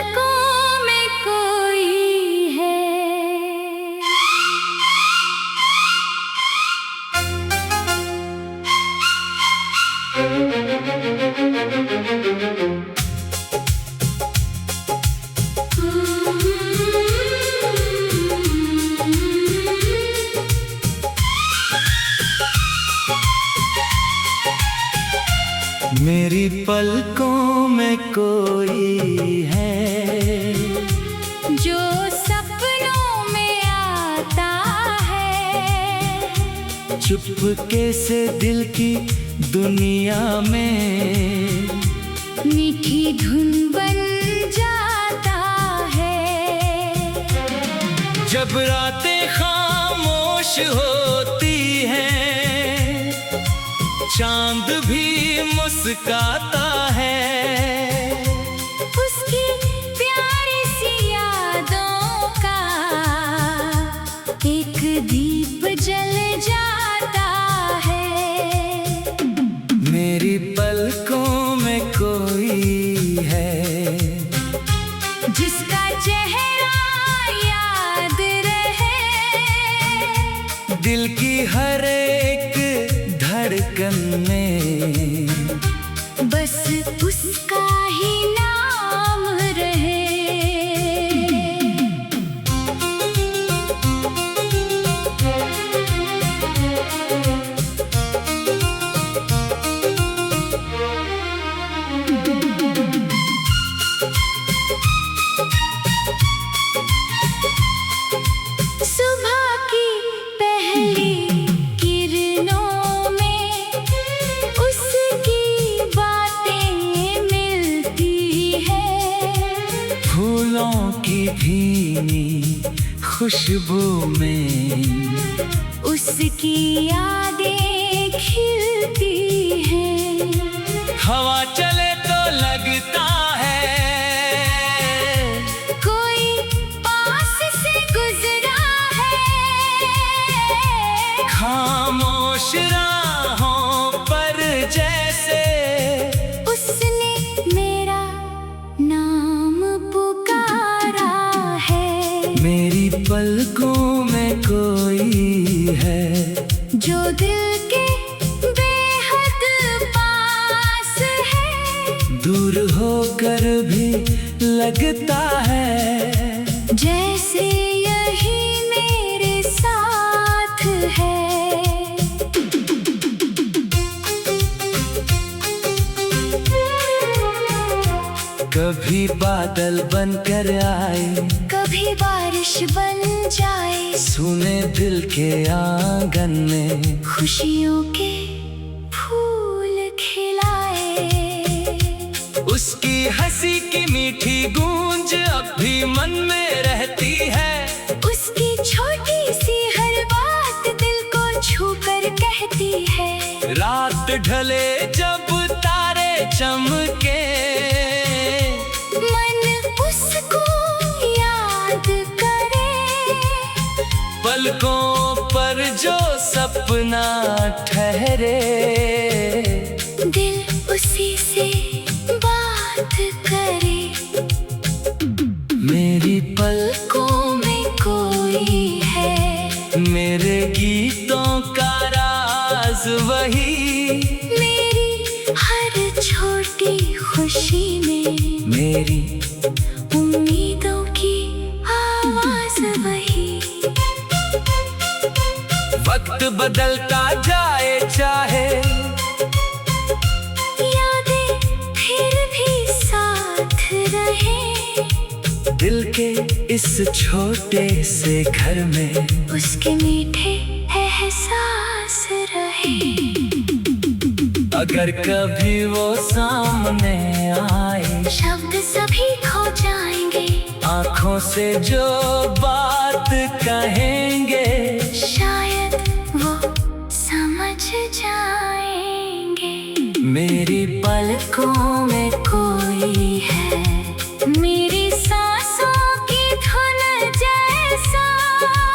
पलकों में कोई है। मेरी पलकों में कोई है जो सपनों में आता है, चुपके से दिल की दुनिया में मीठी धुन बन जाता है। जब रातें खामोश होती हैं, चांद भी मुस्काता है। उसकी प्यारी सी यादों का एक दीप जल जाता है। मेरी पलकों में कोई है जिसका चेहरा याद रहे, दिल की हर एक धड़कन में बस उसका ही नाम रहे। सुबह की पहली किरणों में उसकी बातें मिलती है। फूलों की भीनी खुशबू में उसकी यादें खिलती हैं। हवा चले तो लगता है कोई पास से गुजरा है, खामोश राहों पर जैसे उसने मेरा नाम पुकारा है। मेरी पलकों में कोई है जो दिल के बेहद पास है, दूर होकर भी लगता है जैसे यही मेरे साथ है। कभी बादल बनकर आए, कभी बारिश बन जाए, सुने दिल के आंगन में खुशियों के फूल खिलाए। उसकी हंसी की मीठी गूंज अब भी मन में रहती है। उसकी छोटी सी हर बात दिल को छूकर कहती है। रात ढले जब तारे चमके, मन उसको याद करे। पलकों पर जो सपना ठहरे, दिल उसी से बात करे। मेरी पलकों में कोई है, मेरे गीतों का राज वही, मेरी हर छोटी खुशी में मेरी उम्मीदों की आवाज वही। वक्त बदलता जाए चाहे, यादें फिर भी साथ रहे। दिल के इस छोटे से घर में उसके मीठे एहसास रहे। अगर कभी वो सामने आए, शब्द सभी खो जाएंगे, आँखों से जो बात कहेंगे, शायद वो समझ जाएंगे। मेरी पलकों में कोई है, मेरी सांसों की धुन जैसा,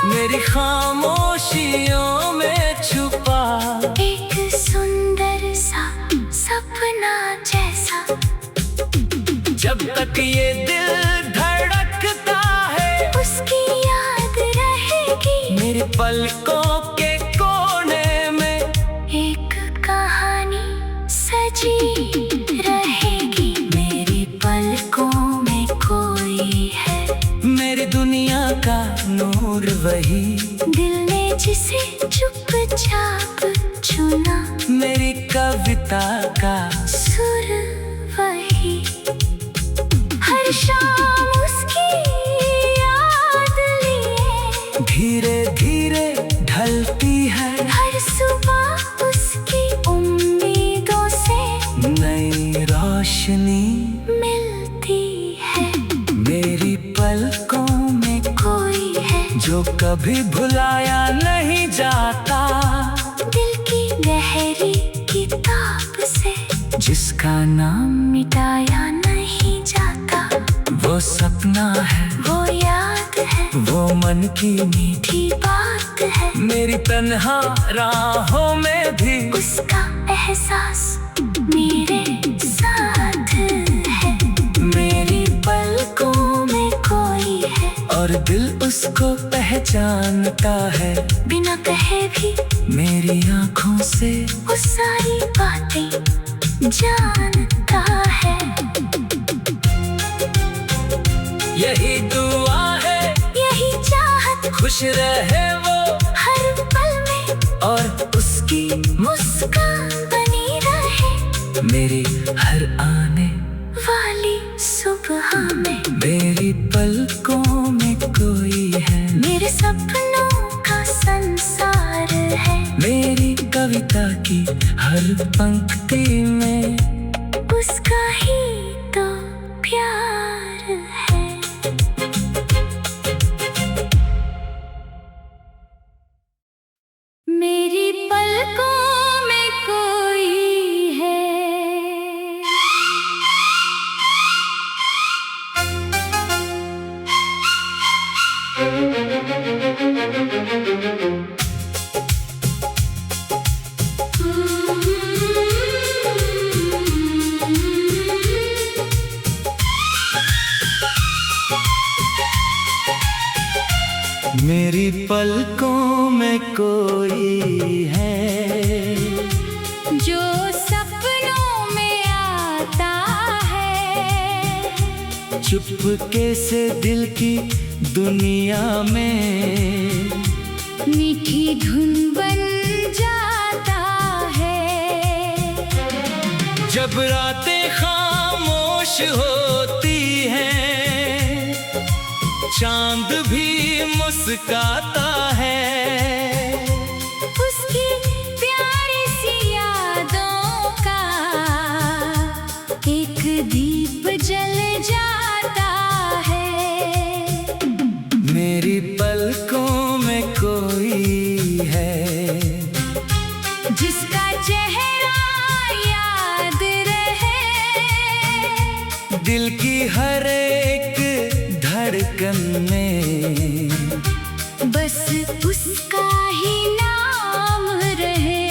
मेरी खामोशियों में छुपा एक सुंदर सा सपना जैसा। जब तक ये दिल पलकों के कोने में एक कहानी सजी रहेगी। मेरी पलकों में कोई है, मेरी दुनिया का नूर वही, दिल ने जिसे चुपचाप चुना। मेरी कविता का सुर वही, हर शाम उसकी याद लिए धीरे धीरे ढलती है। हर सुबह उसकी उम्मीदों से नई रोशनी मिलती है। मेरी पलकों में कोई है जो कभी भुलाया नहीं जाता, दिल की गहरी किताब से जिसका नाम मिटाया नहीं जाता। वो सपना है, वो याद है, वो मन की मीठी मीठी बात है। मेरी तन्हा राहों में भी उसका एहसास मेरे साथ है। मेरी पलकों में कोई है और दिल उसको पहचानता है। बिना कहे भी मेरी आँखों से वो सारी बातें जानता है। यही दुआ है, यही चाहत, खुश रहे वो हर पल में और उसकी मुस्कान बनी रहे। मेरी हर आने वाली सुबह में मेरी पलकों में कोई है। मेरे सपनों का संसार है। मेरी कविता की हर पंक्ति में उसका ही तो प्यार है। मेरी पलकों में कोई है। मेरी पलकों में कोई है जो सपनों में आता है। चुपके से दिल की दुनिया में मीठी धुन बन जाता है। जब रातें खामोश होती हैं, चांद भी मुस्काता है। उसकी प्यारी सी यादों का एक दीप जल जाता है। मेरी पलकों में कोई है जिसका चेहरा याद रहे। दिल की हर एक धड़कन में बस उसका ही नाम रहे।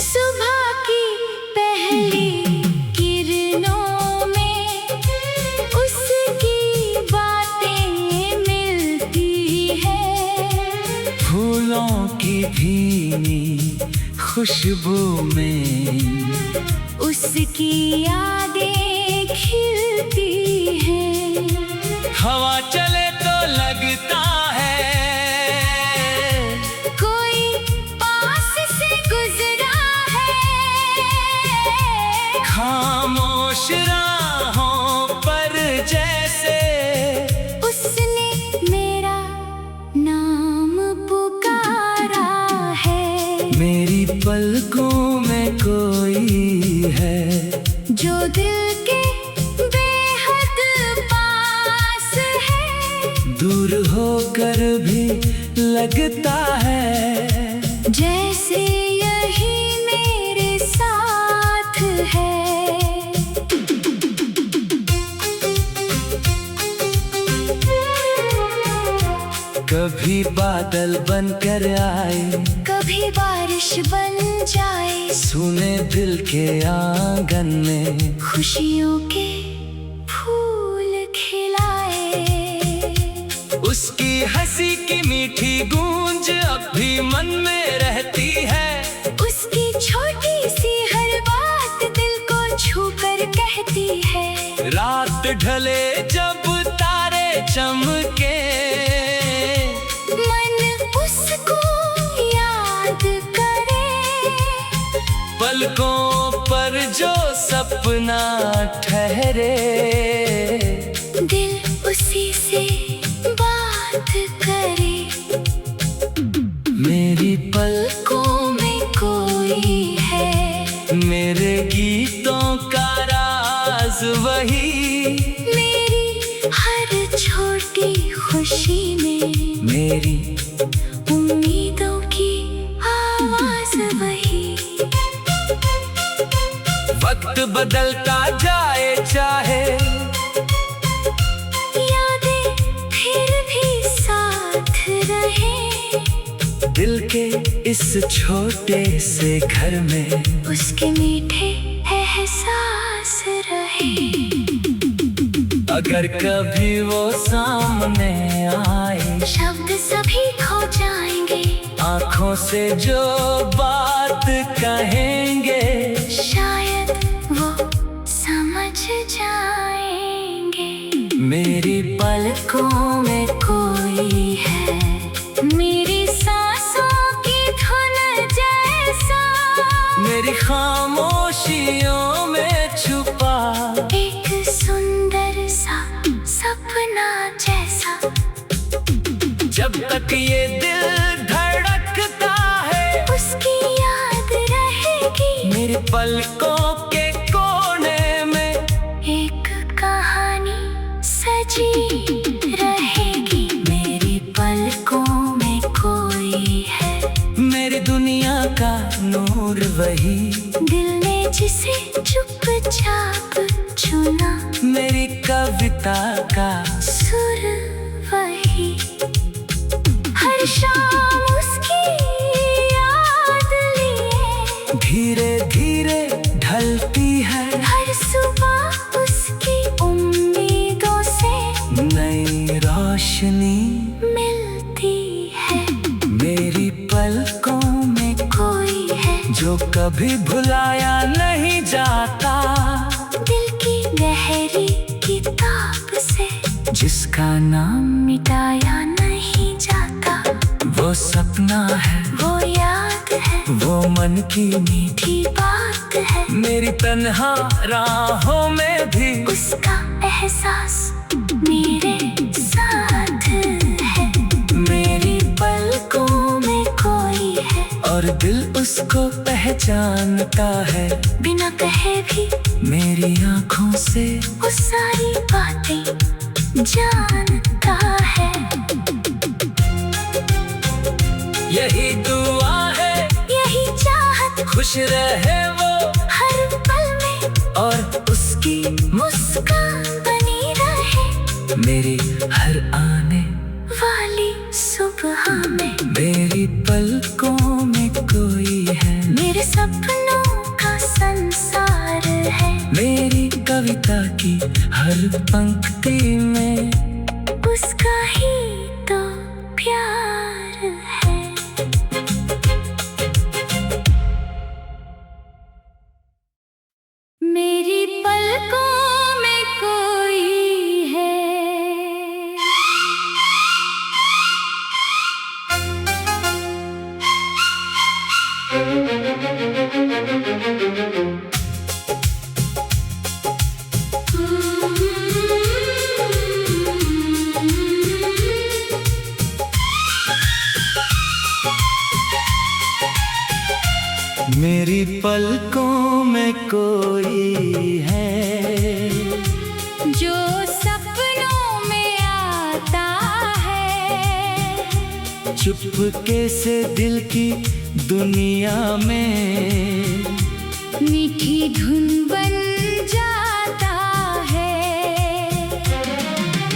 सुबह की पहली किरणों में उसकी बातें मिलती है। फूलों की भीनी खुशबू में उसकी यादें खिलती हैं। हवा चले तो लगता है कोई पास से गुजरा है। खामोश राहों पर जैसे उसने मेरा नाम पुकारा है। मेरी पलकों में कोई है जो दिल के बेहद पास है। दूर होकर भी लगता है जैसे यही मेरे साथ है। कभी बादल बनकर आए, कभी बारिश बन जाए, सुने दिल के आंगन में खुशियों के फूल खिलाए। उसकी हंसी की मीठी गूंज अब भी मन में रहती है। उसकी छोटी सी हर बात दिल को छू कर कहती है। रात ढले जब तारे चमके, मन उसको याद करे। पलकों पर जो सपना ठहरे, दिल उसी से बात करे। मेरी पलकों में कोई है, मेरे गीतों का राज वही। मेरी हर छोटी खुशी में, मेरी उम्मीदों की आवाज वही। वक्त बदलता जाए चाहे, यादें फिर भी साथ रहे। दिल के इस छोटे से घर में उसके मीठे एहसास रहे। अगर कभी वो सामने आए, शब्द सभी खो जाएंगे, आँखों से जो बात कहेंगे, शायद वो समझ जाएंगे। मेरी पलकों में कोई है, मेरी सांसों की धुन जैसा। मेरी खामोशियों में छुपा एक सुंदर सा सपना जैसा। जब तक ये दिल धड़कता है, उसकी याद रहेगी। मेरी पलकों के कोने में एक कहानी सजी रहेगी। मेरी पलकों में कोई है, मेरी दुनिया का नूर वही। दिल ने जिसे चुपचाप चुना, मेरी कविता का सुर वही। हर शाम उसकी याद लिए, धीरे धीरे ढलती है। हर सुबह उसकी उम्मीदों से नई रोशनी मिलती है। मेरी पलकों में कोई है जो कभी भुलाया नहीं जाता, दिल की गहरी किताब से जिसका नाम मिटाया नहीं जाता। वो सपना है, वो याद है, वो मन की मीठी मीठी बात है। मेरी तन्हा राहों में भी उसका एहसास मेरे साथ है। मेरी पलकों में कोई है, और दिल उसको पहचानता है। बिना कहे भी मेरी आँखों से वो सारी बातें जानता है। यही दुआ है, यही चाहत, खुश रहे वो हर पल में और उसकी मुस्कान बनी रहे। मेरी हर आने वाली सुबह में मेरी पलकों में कोई है। मेरे सपनों का संसार है। मेरी कविता की हर पंक्ति में उसका ही तो प्यार है। मेरी पलकों में कोई है। मेरी पलकों में कोई है, जो सपनों में आता है। चुपके से दिल की दुनिया में मीठी धुन बन जाता है।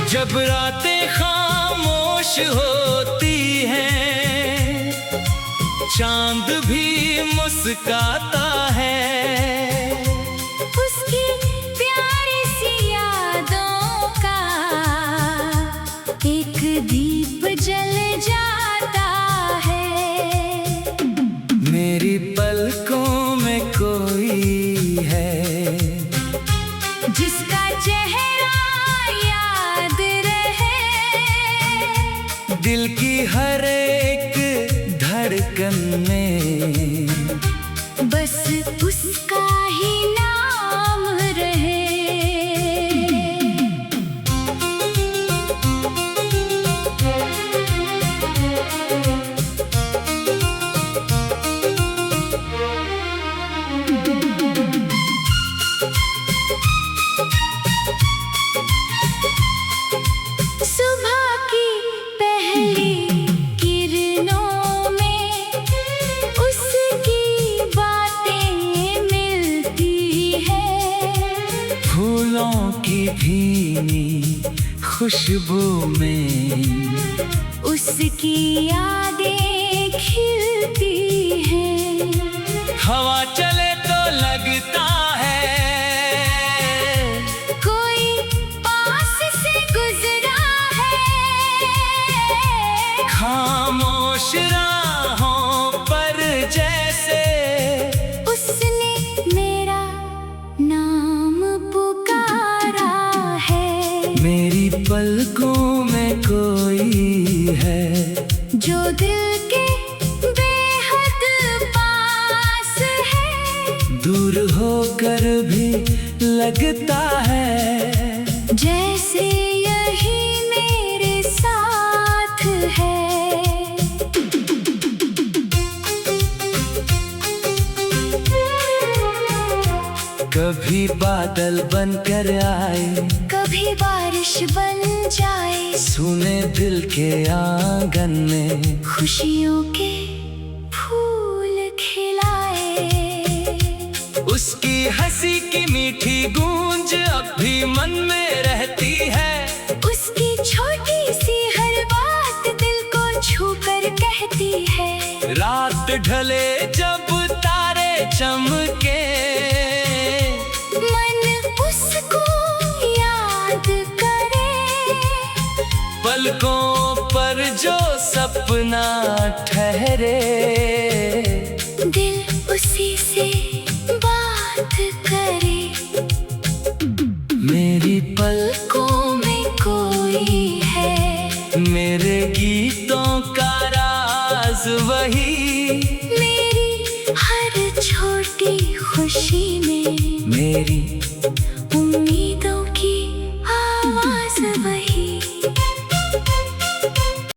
जब रातें खामोश हो चांद भी मुस्काता है। उसकी प्यारी सी यादों का एक दीप जल जाता है। मेरी पलकों में कोई है जिसका चेहरा याद रहे, दिल की हर एक धड़कन में बस उसका ही नाम रहे। सुबह की पहली किरणों में उसकी बातें मिलती है। फूलों की भीनी खुशबू में उसकी यादें खिलती हैं। हवा चले तो लगता है कोई पास से गुजरा है। खामोश राहों पर जैसे उसने मेरा नाम पुकारा है। मेरी पलकों में कोई है जो दिल के बेहद पास है। दूर होकर भी लगता है जैसे यही मेरे साथ है। कभी बादल बनकर आए, कभी बारिश बन जाए, सुने दिल के आंगन में खुशियों के फूल खिलाए। उसकी हंसी की मीठी गूंज अब भी मन में रहती है। उसकी छोटी सी हर बात दिल को छू कर कहती है। रात ढले जब तारे चमके, मन उसको याद करे। पलकों पर जो सपना ठहरे, दिल उसी से बात करे। मेरी पलकों में कोई है, मेरे गीतों का राज वही। मेरी हर छोटी खुशी में मेरी